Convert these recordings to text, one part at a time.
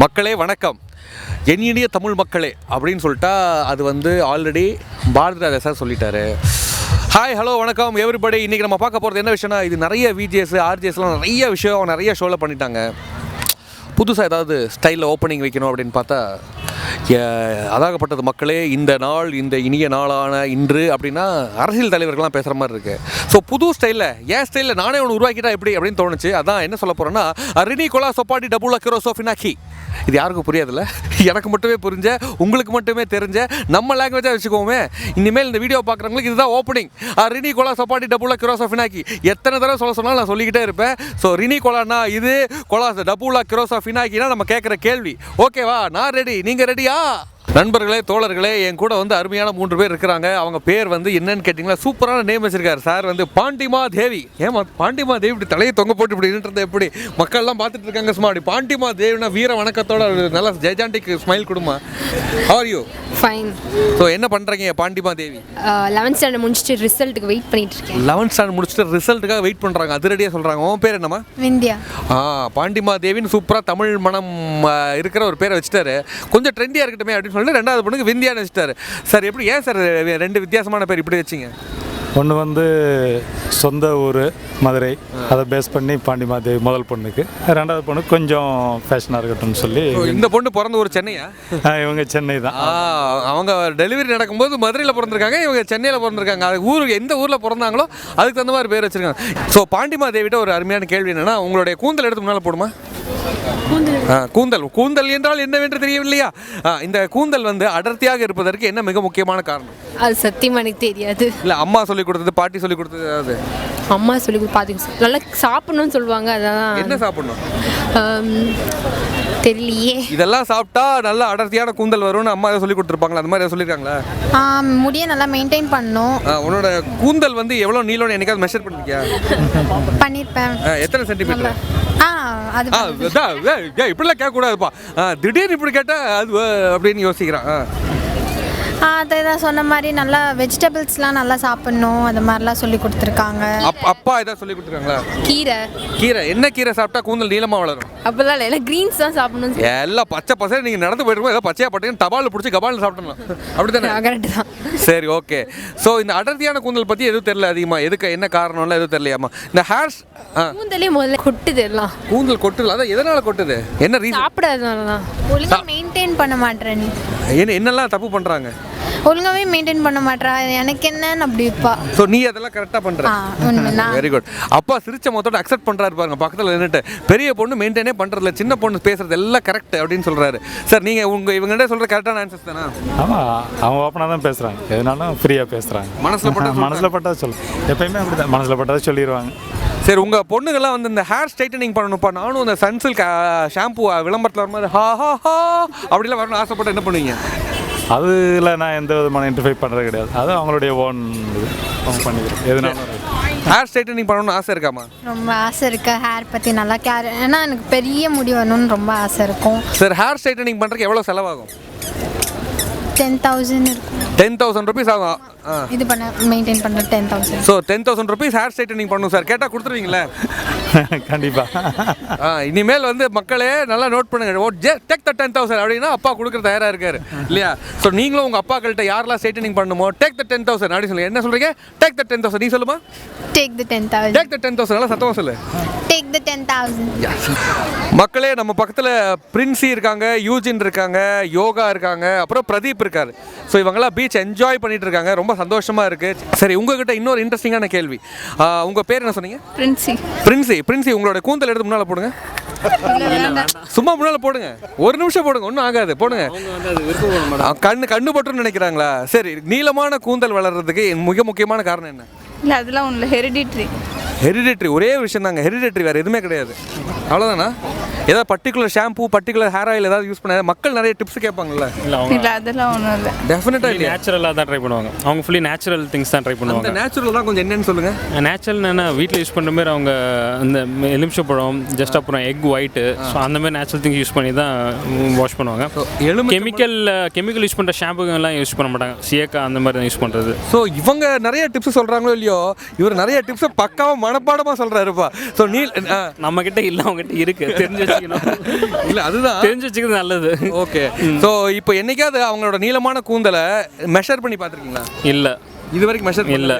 மக்களே வணக்கம், என் இனிய தமிழ் மக்களே அப்படின்னு சொல்லிட்டா அது வந்து ஆல்ரெடி பாரதிராஜா சார் சொல்லிட்டாரு. ஹாய் ஹலோ வணக்கம் எவ்ரிபடி. இன்றைக்கி நம்ம பார்க்க போகிறது என்ன விஷயம்னா, இது நிறைய விஜிஎஸ் ஆர்ஜிஎஸ்லாம் நிறைய விஷயம் நிறைய ஷோவில் பண்ணிட்டாங்க. புதுசாக ஏதாவது ஸ்டைலில் ஓப்பனிங் வைக்கணும் அப்படின்னு பார்த்தா அதாகப்பட்டது மக்களே, இந்த நாள் இந்த இனிய நாளான இன்று அப்படின்னா அரசியல் தலைவர்கள்லாம் பேசுகிற மாதிரி இருக்குது. ஸோ புது ஸ்டைலில் என் ஸ்டைலில் நானே ஒன்று உருவாக்கிட்டா எப்படி அப்படின்னு தோணுச்சு. அதான் என்ன சொல்ல போகிறேன்னா, ரினி கோலா சொப்பாட்டி டபுளா கிரோசோ ஃபினாக்கி. இது யாருக்கும் புரியாதுல்ல, எனக்கு மட்டுமே புரிஞ்ச உங்களுக்கு மட்டுமே தெரிஞ்ச நம்ம லாங்குவேஜாக வச்சுக்கோமே. இனிமேல் இந்த வீடியோ பார்க்குறவங்களுக்கு இதுதான் ஓப்பனிங். ரினி கோலா சொப்பாட்டி டபுளா கிரோசோ ஃபினாக்கி எத்தனை தடவை சொல்ல சொன்னாலும் நான் சொல்லிக்கிட்டே இருப்பேன். ஸோ ரினி கோலானா இது, கோலா டபுளா கிரோசோ ஃபினாக்கினா நம்ம கேட்குற கேள்வி. ஓகேவா, நான் ரெடி, நீங்கள் ரெடியா? நண்பர்களே தோழர்களே, என் கூட வந்து அருமையான 3 பேர் இருக்கிறாங்க. அவங்க பேர் வந்து என்னன்னு கேட்டிங்கன்னா, சூப்பரான நேம் வச்சிருக்காரு சார் வந்து பாண்டிமா தேவி. ஏமா பாண்டிமா தேவி இப்படி தலையை தொங்க போட்டு இப்படி நின்றது எப்படி? மக்கள்லாம் பார்த்துட்டு இருக்காங்க சும்மா. அப்படி பாண்டிமா தேவினா வீர வணக்கத்தோட நல்ல ஜெயஜாண்டிக் ஸ்மைல் கொடுமா. How are you? Fine. So என்ன பண்ணுறீங்க பாண்டிமா தேவி? 11th ஸ்டாண்டர்ட் முடிச்சுட்டு ரிசல்ட்டுக்கு வெயிட் பண்ணிட்டு இருக்கேன். 11th ஸ்டாண்டர்ட் முடிச்சுட்டு ரிசல்ட்டுக்காக வெயிட் பண்ணுறாங்க, அதிரடியாக சொல்கிறாங்க. உன் பேர் என்னம்மா? விந்தியா. பாண்டிமா தேவின்னு சூப்பராக தமிழ் மனம் இருக்கிற ஒரு பேரை வச்சுட்டாரு. கொஞ்சம் ட்ரெண்டியாக இருக்கட்டுமே அப்படின்னு சொல்லிட்டு 2வது பொண்ணுக்கு விந்தியான்னு வச்சுட்டாரு. சார் எப்படி, ஏன் சார் 2 வித்தியாசமான பேர் இப்படி வச்சிங்க? ஒன்று வந்து சொந்த ஊர் மதுரை, அதை பேஸ் பண்ணி பாண்டிமா தேவி முதல் பொண்ணுக்கு. 2வது பொண்ணுக்கு கொஞ்சம் ஃபேஷனாக இருக்கட்டும்னு சொல்லி. இந்த பொண்ணு பிறந்த ஊர் சென்னையா? இவங்க சென்னை தான். அவங்க டெலிவரி நடக்கும்போது மதுரையில் பிறந்திருக்காங்க, இவங்க சென்னையில் பிறந்திருக்காங்க. அது ஊருக்கு எந்த ஊரில் பிறந்தாங்களோ அதுக்கு தகுந்த மாதிரி பேர் வச்சுருக்காங்க. ஸோ பாண்டிமா தேவிட்ட ஒரு அருமையான கேள்வி என்னென்னா, உங்களுடைய கூந்தல் எடுத்து முன்னால் போடுமா? கூந்தல் என்றால் என்னவென்று தெரியவில்லையா? இந்த கூந்தல் வந்து அடர்த்தியாக இருப்பதற்கு என்ன மிக முக்கியமான காரணம்? அது சத்தியமா எனக்கு தெரியாது. இல்லை அம்மா சொல்லி கொடுத்தது, பாட்டி சொல்லி கொடுத்தது ஏதாவது? அம்மா சொல்லி பார்த்து நல்லா சாப்பிடணும்னு சொல்லுவாங்க. அதான் என்ன சாப்பிடணும் தெரியலையே. இதெல்லாம் சாப்பிட்டா நல்லா அடர்த்தியான கூந்தல் வரும்னு அம்மா சொல்லி கொடுத்துருப்பாங்களா? அந்த மாதிரி சொல்லியிருக்காங்களா? முடியை நல்லா மெயின்டைன் பண்ணணும். உன்னோட கூந்தல் வந்து எவ்வளோ நீளம்னு என்னைக்காவது மெஷர் பண்ணிருக்கியா? பண்ணியிருப்பேன். எத்தனை சென்டிமீட்டர்? அது இப்படிலாம் கேட்கக்கூடாதுப்பா. திடீர்னு இப்படி கேட்டால் அது அப்படின்னு யோசிக்கிறான். அதை தான் சொன்ன மாதிரி நல்லா வெஜிடபிள்ஸ்லாம் நல்லா சாப்பிட்ணும், அது மாதிரிலாம் சொல்லி கொடுத்துருக்காங்க. அப்பா ஏதாவது சொல்லி கொடுத்துருக்காங்களா? கீரை என்ன கீரை சாப்பிட்டா கூந்தல் நீளமாக வளரும்? அப்பெல்லாம் இல்லை, எல்லாம் க்ரீன்ஸ் தான் சாப்பிடணும். எல்லாம் பச்சை பசங்க நீங்கள் நடந்து போயிட்டு ஏதோ பச்சையாக பட்டீங்க டபால் பிடிச்சி கபாலில் சாப்பிடணும், அப்படி தானே? கரெக்ட் தான். சரி, ஓகே. ஸோ இந்த அடர்த்தியான கூந்தல் பற்றி எதுவும் தெரியல அதிகமாக, எதுக்கு என்ன காரணம்லாம் எதுவும் தெரியலையாமா? இந்த ஹேர்ஸ் கூந்தலே முதல்ல கொட்டுது, எல்லாம் கூந்தல் கொட்டுது. அதான் எதனால் கொட்டுது, என்ன ரீசன்? சாப்பிடாதனால தான். ஒழுங்காக மெயின்டைன் பண்ண மாட்டேன். நீ என்னெல்லாம் தப்பு பண்ணுறாங்க? ஒழுங்காகவே மெயின்டைன் பண்ண மாட்டேறா, எனக்கு என்னன்னு அப்படிப்பா. ஸோ நீ அதெல்லாம் கரெக்டாக பண்ணுற? Very good. அப்பா சிரிச்ச மொத்தோட அக்செப்ட் பண்ணுறாரு பாருங்க, பக்கத்தில் நின்றுட்டு. பெரிய பொண்ணு மெயின்டைனே பண்ணுறதில்ல, சின்ன பொண்ணு பேசுறது எல்லாம் கரெக்ட் அப்படின்னு சொல்கிறாரு. சார் நீங்கள் இவங்ககிட்ட சொல்கிற கரெக்டான ஆன்சர்ஸ் தானே? ஆமாம், அவங்க ஓப்பனாக தான் பேசுகிறாங்க, எதுனாலும் ஃப்ரீயாக பேசுகிறாங்க. மனசில் பட்டதை சொல்லு, எப்பயுமே அப்படி தான், மனசில் பட்டதை சொல்லிடுவாங்க. சரி, உங்கள் பொண்ணுங்கள்லாம் வந்து இந்த ஹேர் ஸ்ட்ரைட்டனிங் பண்ணணும்ப்பா, நானும் இந்த சன்சில்க் ஷாம்பு விளம்பரத்தில் வர மாதிரி ஹா ஹா ஹா அப்படிலாம் வரணும்னு ஆசைப்பட்டு என்ன பண்ணுவீங்க? அதில் நான் எந்த விதமான இன்டர்ஃபை பண்ணுறது கிடையாது. அது அவங்களுடைய ஓன் அவங்க பண்ணிக்கிறோம். எதுனாலும் ஹேர் ஸ்ட்ரைட்டனிங் பண்ணணும்னு ஆசை இருக்காமா? ரொம்ப ஆசை இருக்குது. ஹேர் பற்றி நல்லா கேர், ஏன்னா எனக்கு பெரிய முடி வரணும்னு ரொம்ப ஆசை இருக்கும். சார் ஹேர் ஸ்ட்ரைட்டனிங் பண்ணுறதுக்கு எவ்வளோ செலவாகும்? 10,000 இருக்கும். 10,000 rupees ஆகும். இது பண்ண மெயின்டைன் பண்ண 10,000. ஸோ 10,000 rupees ஹேர் ஸ்ட்ரைட்டனிங் பண்ணணும் சார். கேட்டால் கொடுத்துருவீங்களே? கண்டிப்பாக. இனிமேல் வந்து மக்களே நல்லா நோட் பண்ணுங்க, டேக் த 10,000 அப்படின்னா அப்பா கொடுக்குற தயாராக இருக்காரு இல்லையா? ஸோ நீங்களும் உங்கள் அப்பாக்கள்கிட்ட யாரெல்லாம் ஸ்ட்ரைட்டனிங் பண்ணுமோ டேக் த 10,000 அப்படின்னு சொல்லுங்க. என்ன சொல்கிறீங்க? Take the 10,000. நீ சொல்லுமா? Take the 10,000. Take the 10,000. நல்லா சத்தமாக சொல்லு. Take the 10,000. மக்களே, நம்ம பக்கத்தில் பிரின்சி இருக்காங்க, யூஜின் இருக்காங்க, யோகா இருக்காங்க, அப்புறம் பிரதீப் இருக்காரு. ஸோ இவங்கெல்லாம் பீச் என்ஜாய் பண்ணிட்டு இருக்காங்க, ரொம்ப சந்தோஷமாக இருக்குது. சரி, உங்ககிட்ட இன்னொரு இன்ட்ரெஸ்டிங்கான கேள்வி. உங்கள் பேர் என்ன சொன்னீங்க? பிரின்சி. உங்களோட கூந்தல் எடுத்து முன்னால் போடுங்க. சும்மா முன்னால் போடுங்க, 1 நிமிஷம் போடுங்க, ஒன்றும் ஆகாது, போடுங்க. கண்ணு பட்டுன்னு நினைக்கிறாங்களா? சரி, நீளமான கூந்தல் வளர்றதுக்கு மிக முக்கியமான காரணம் என்ன? இல்லை, அதெல்லாம் ஒன்றும் ஹெரிடிட்ரி ஒரே விஷயம் தாங்க, ஹெரிடிட்ரி, வேறு எதுவுமே கிடையாது. அவ்வளோதானா? ஏதாவது particular shampoo, particular hair oil ஏதாவது யூஸ் பண்ண மக்கள் நிறைய டிப்ஸ் கேட்பாங்கல்ல? இல்லை, அதெல்லாம் ஒன்றும் இல்லை. டெஃபினட்டாக இல்லை, நேச்சுரலாக தான் ட்ரை பண்ணுவாங்க. அவங்க ஃபுல்லி நேச்சுரல் திங்ஸ் தான் ட்ரை பண்ணுவாங்க. அந்த நேச்சுரல் தான் கொஞ்சம் என்னன்னு சொல்லுங்கள். நேச்சுரல் என்ன, வீட்டில் யூஸ் பண்ணுற மாதிரி அவங்க இந்த எலுமிச்சப்பழம் ஜஸ்ட், அப்புறம் எக் ஒயிட்டு, ஸோ அந்த மாதிரி நேச்சுரல் திங்ஸ் யூஸ் பண்ணி தான் வாஷ் பண்ணுவாங்க. கெமிக்கல் யூஸ் பண்ணுற ஷாம்புங்கெல்லாம் யூஸ் பண்ண மாட்டாங்க, சியக்கா அந்த மாதிரி தான் யூஸ் பண்ணுறது. ஸோ இவங்க நிறைய டிப்ஸ் சொல்கிறாங்களோ இல்லையோ, இவர் நிறைய டிப்ஸை பக்காவாக மனப்பாடமாக சொல்கிறாருப்பா. ஸோ நம்மக்கிட்ட இல்லை, அவங்ககிட்ட இருக்குது, தெரிஞ்சு வச்சுக்கணும். இல்லை அதுதான் தெரிஞ்சு வச்சுக்கிறது நல்லது. ஓகே. ஸோ இப்போ என்னைக்காவது அவங்களோட நீளமான கூந்தலை மெஷர் பண்ணி பார்த்துருக்கீங்களா? இல்லை, இது வரைக்கும் மெஷர் இல்ல.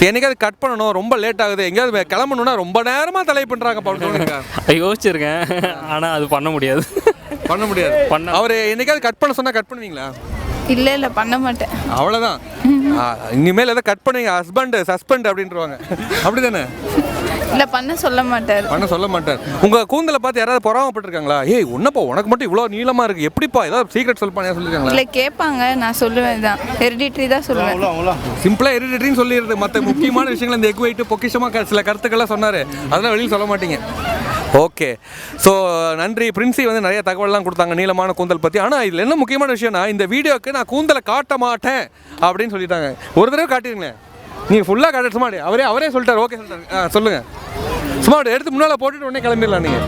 என்னைக்காவது கட் பண்ணணும், ரொம்ப லேட் ஆகுது, எங்கேயாவது கிளம்பணும்னா ரொம்ப நேரமா தலை பண்றாங்க. யோசிச்சிருக்கேன், ஆனால் அது பண்ண முடியாது. பண்ண முடியாது. அவர் என்னைக்காவது கட் பண்ண சொன்னா கட் பண்ணுவீங்களா? இல்லை பண்ண மாட்டேன். அவ்வளோதான். இனிமேல் எதாவது கட் பண்ணுவீங்க, ஹஸ்பண்ட் சஸ்பெண்ட் அப்படின்றவாங்க, அப்படிதானே? இல்லை பண்ண சொல்ல மாட்டார். பண்ண சொல்ல மாட்டார். உங்க கூந்தலை பார்த்து யாராவது பொறாமப்பட்டிருக்காங்களா? ஏய் உன்னப்பா உனக்கு மட்டும் இவ்வளோ நீளமா இருக்கு, எப்படிப்பா ஏதாவது சீக்ரெட் சொல்லுப்பாங்க சொல்லிருக்காங்களா? இல்லை கேட்பாங்க, நான் சொல்லுவேன் தான் ஹெரிடிட்ரி தான் சொல்லுவேன். சிம்பிளா ஹெரிடிட்ரின்னு சொல்லிடுறது. மற்ற முக்கியமான விஷயங்கள் இந்த எக் வெயிட் பொக்கிஷமாக சில கருத்துக்கள்லாம் சொன்னார், அதெல்லாம் வெளியில் சொல்ல மாட்டீங்க. ஓகே. ஸோ நன்றி. பிரின்சி வந்து நிறைய தகவல்லாம் கொடுத்தாங்க நீளமான கூந்தல் பற்றி. ஆனால் இதில் என்ன முக்கியமான விஷயம்னா, இந்த வீடியோக்கு நான் கூந்தலை காட்ட மாட்டேன் அப்படின்னு சொல்லிட்டாங்க. ஒரு தடவை காட்டிடுங்களேன், நீங்கள் ஃபுல்லாக காட்ட சும்மா அவரே சொல்லிட்டார். ஓகே சொல்லிட்டாரு. சொல்லுங்கள், சும்மா எடுத்து முன்னால் போட்டுட்டு உடனே கிளம்பிடலாம் நீங்கள்.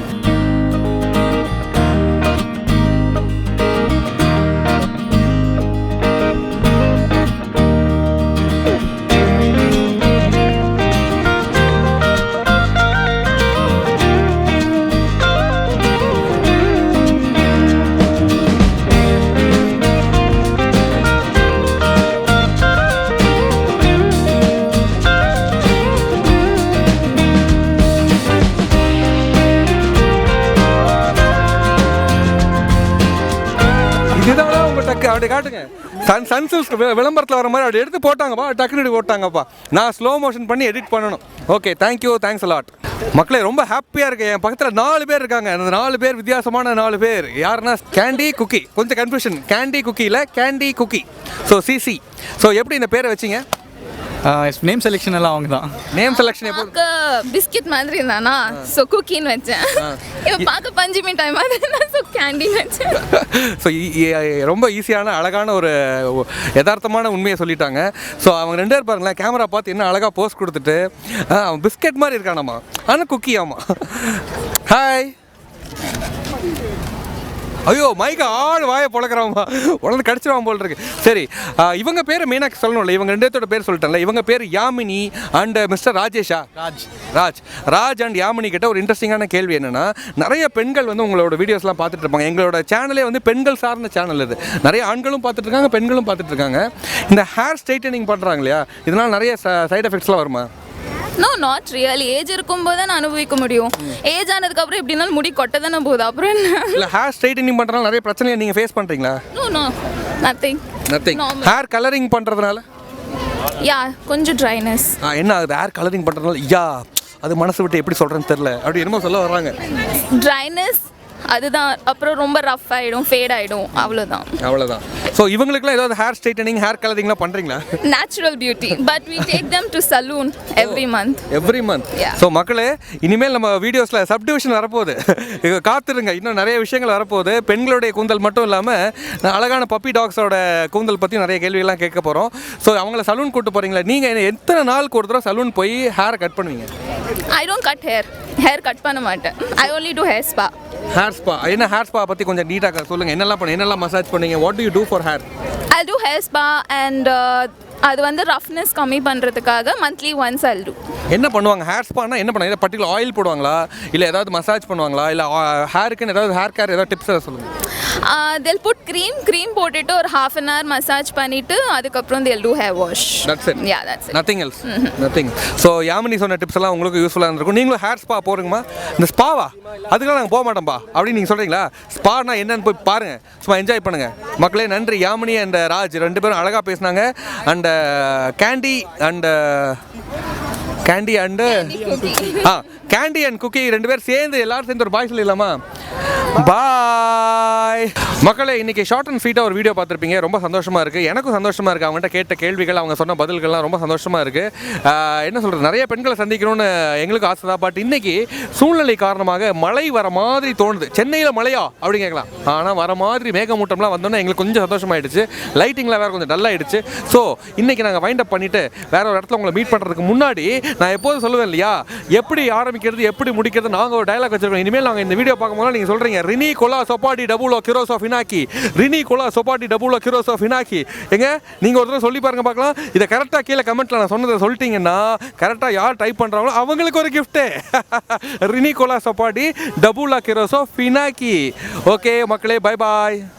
இதுதான் உங்க டக்கு அப்படி காட்டுங்க. சன்சில்க் விளம்பரத்தில் வர மாதிரி அப்படி எடுத்து போட்டாங்கப்பா, டக்குனு போட்டாங்கப்பா. நான் ஸ்லோ மோஷன் பண்ணி எடிட் பண்ணணும். Okay, thank you, thanks a lot. மக்களே ரொம்ப ஹாப்பியாக இருக்கு. என் பக்கத்தில் 4 பேர் இருக்காங்க. அந்த 4 பேர் வித்தியாசமான 4 பேர். யாருன்னா கேண்டி குக்கி. கொஞ்சம் கன்ஃபியூஷன், கேண்டி குக்கியில் கேண்டி குக்கி. ஸோ சிசி. ஸோ எப்படி இந்த பேரை வச்சிங்க? நேம் செலெக்ஷன் எல்லாம் அவங்க தான். நேம் செலெக்ஷன் எப்போ? பிஸ்கெட் மாதிரி இருந்தானா, ஸோ குக்கின்னு வச்சேன். இவன் பார்க்க பஞ்சு மிட்டாய் மாதிரி இருந்தா, ஸோ கேண்டின்னு வச்சேன். ஸோ ரொம்ப ஈஸியான அழகான ஒரு யதார்த்தமான உண்மையை சொல்லிட்டாங்க. ஸோ அவங்க 2 பேர் பாருங்களேன், கேமரா பார்த்து என்ன அழகாக போஸ்ட் கொடுத்துட்டு, அவன் பிஸ்கெட் மாதிரி இருக்கானாமா, ஆனால் குக்கி ஆமா. ஹாய். ஐயோ மைக்கு ஆள் வாயை பொழக்கிறாமா, உடனே கடிச்சிருவான் போல் இருக்கு. சரி, இவங்க பேர் மெயினாக சொல்லணும்ல, இவங்க 2 பேரோட பேர் சொல்லிட்டாங்கல்ல. இவங்க பேர் யாமினி அண்ட் மிஸ்டர் ராஜேஷா? ராஜ் அண்ட் யாமினி கிட்ட ஒரு இன்ட்ரெஸ்டிங்கான கேள்வி என்னென்னா, நிறைய பெண்கள் வந்து உங்களோட வீடியோஸ்லாம் பார்த்துட்டு இருப்பாங்க. எங்களோட சேனலே வந்து பெண்கள் சார்ந்த சேனல் இது. நிறைய ஆண்களும் பார்த்துட்டு இருக்காங்க, பெண்களும் பார்த்துட்டு இருக்காங்க. இந்த ஹேர் ஸ்ட்ரைட்டனிங் பண்ணுறாங்க இல்லையா, இதனால் நிறைய சைடு எஃபெக்ட்ஸ்லாம் வருமா? No, not real. ஏஜ் இருக்கும்போது தான் அனுபவிக்க முடியும். ஏஜ் ஆனதுக்கப்புறம் எப்படினாலும் முடி கொட்ட தானே போகுது, அப்புறம் என்ன? இல்லை ஹேர் ஸ்ட்ரைட்டனிங் பண்ணுறதுனால நிறைய பிரச்சனையை நீங்கள் ஃபேஸ் பண்ணுறீங்களா? No, nothing. ஹேர் கலரிங் பண்ணுறதுனால கொஞ்சம் ட்ரைனஸ். என்ன ஆகுது ஹேர் கலரிங் பண்ணுறதுனால? அது மனசு விட்டு எப்படி சொல்கிறேன்னு தெரில, அப்படி என்னமோ சொல்ல வர்றாங்க. ட்ரைனஸ் அதுதான், அப்புறம் ரொம்ப ரஃப் ஆகிடும், ஃபேட் ஆகிடும், அவ்வளோதான். ஸோ இவங்களுக்குலாம் ஏதாவது ஹேர் ஸ்ட்ரைட்டனிங் ஹேர் கலரிங்லாம் பண்ணுறீங்களா? Natural beauty, but we take them to saloon every month. So மக்களே, இனிமேல் நம்ம வீடியோஸில் சப்டிவிஷன் வரப்போகுது, காத்துருங்க. இன்னும் நிறைய விஷயங்கள் வரப்போகுது. பெண்களுடைய கூந்தல் மட்டும் இல்லாமல் அழகான பப்பி டாக்ஸோட கூந்தல் பற்றி நிறைய கேள்வியெல்லாம் கேட்க போகிறோம். ஸோ அவங்கள சலூன் கூட்டு போகிறீங்களா? நீங்கள் எத்தனை நாளுக்கு ஒரு தடவை சலூன் போய் ஹேரை கட் பண்ணுவீங்க? I don't cut hair cut பண்ண மாட்டேன். I only do hair spa. Hair spa. என்ன ஹேர் ஸ்பா பற்றி கொஞ்சம் நீட்டாக சொல்லுங்கள். என்னெல்லாம் மசாஜ் பண்ணுவீங்க? What do you do for hair? I'll do hair spa and அது வந்து ரஃப்னஸ் கம்மி பண்ணுறதுக்காக மந்த்லி ஒன்ஸ் I'll do. என்ன பண்ணுவாங்க ஹேர் ஸ்பானா? என்ன பண்ணுவாங்க? ஏதாவது பர்டிகுலர் ஆயில் போடுவாங்களா, இல்லை ஏதாவது மசாஜ் பண்ணுவாங்களா, இல்லை ஹேருக்குன்னு ஏதாவது ஹேர் கேர் ஏதாவது டிப்ஸ் ஏதாவது சொல்லுங்கள். they'll put cream போட்டுட்டு ஒரு half an hour மசாஜ் பண்ணிட்டு அதுக்கப்புறம் they'll do hair wash. That's it. Yeah, that's it. Nothing else. Nothing. So Yamini சொன்ன டிப்ஸ் எல்லாம் உங்களுக்கு யூஸ்ஃபுல்லாக இருந்திருக்கும். நீங்களும் ஹேர் ஸ்பா போகிறீங்கம்மா? இந்த ஸ்பாவா அதுக்கெல்லாம் நாங்கள் போக மாட்டோம்பா அப்படின்னு நீங்கள் சொல்கிறீங்களா? ஸ்பானா என்னன்னு போய் பாருங்கள், சும்மா என்ஜாய் பண்ணுங்கள். மக்களே நன்றி. யாமினி அண்ட் ராஜ் 2 பேரும் அழகாக பேசினாங்க. அண்ட் கேண்டி அண்ட் குக்கி 2 பேர் சேர்ந்து எல்லாரும் சேர்ந்து ஒரு பாய் சொல்லிடலாமா? பாய். மக்களே, இன்னைக்கு ஷார்ட் அண்ட் ஸ்வீட்டாக ஒரு வீடியோ பார்த்துருப்பீங்க. ரொம்ப சந்தோஷமாக இருக்குது, எனக்கும் சந்தோஷமாக இருக்குது. அவங்ககிட்ட கேட்ட கேள்விகள், அவங்க சொன்ன பதில்கள்லாம் ரொம்ப சந்தோஷமாக இருக்குது. என்ன சொல்கிறது, நிறைய பெண்களை சந்திக்கணும்னு எங்களுக்கு ஆசை தான். பட் இன்றைக்கி சூழ்நிலை காரணமாக மழை வர மாதிரி தோணுது. சென்னையில் மழையா அப்படின்னு கேட்கலாம், ஆனால் வர மாதிரி மேகமூட்டம்லாம் வந்தோன்னே எங்களுக்கு கொஞ்சம் சந்தோஷமாயிடுச்சு. லைட்டிங்லாம் வேறு கொஞ்சம் டல்லாகிடுச்சு. ஸோ இன்றைக்கி நாங்கள் வைண்ட் அப் பண்ணிவிட்டு வேற ஒரு இடத்துல உங்களை மீட் பண்ணுறதுக்கு முன்னாடி நான் எப்போதும் சொல்லுவேன் இல்லையா, எப்படி ஆரம்பிக்கிறது எப்படி முடிக்கிறது நாங்கள் ஒரு டயலாக் வச்சுருக்கோம். இனிமேல் நாங்கள் இந்த வீடியோ பார்க்கும்போது நீங்கள் சொல்கிறீங்க ரினி கொலா சொப்பாடி டபுளோ கிரோஸ் ஆஃப் இனாக்கி, ரினி கோலா சொபாட்டி டபுள் கிரோஸ் ஆஃப் இனாக்கி. எங்க நீங்கள் ஒரு தடவை சொல்லி பாருங்க பார்க்கலாம். இதை கரெக்டாக கீழே கமெண்ட்டில் நான் சொன்னதை சொல்லிட்டீங்கன்னா கரெக்டாக யார் டைப் பண்ணுறாங்களோ அவங்களுக்கு ஒரு கிஃப்ட்டு. ரினி கோலா சொபாட்டி டபுள் கிரோஸ் ஆஃப் இனாக்கி. ஓகே மக்களே, பை பாய்.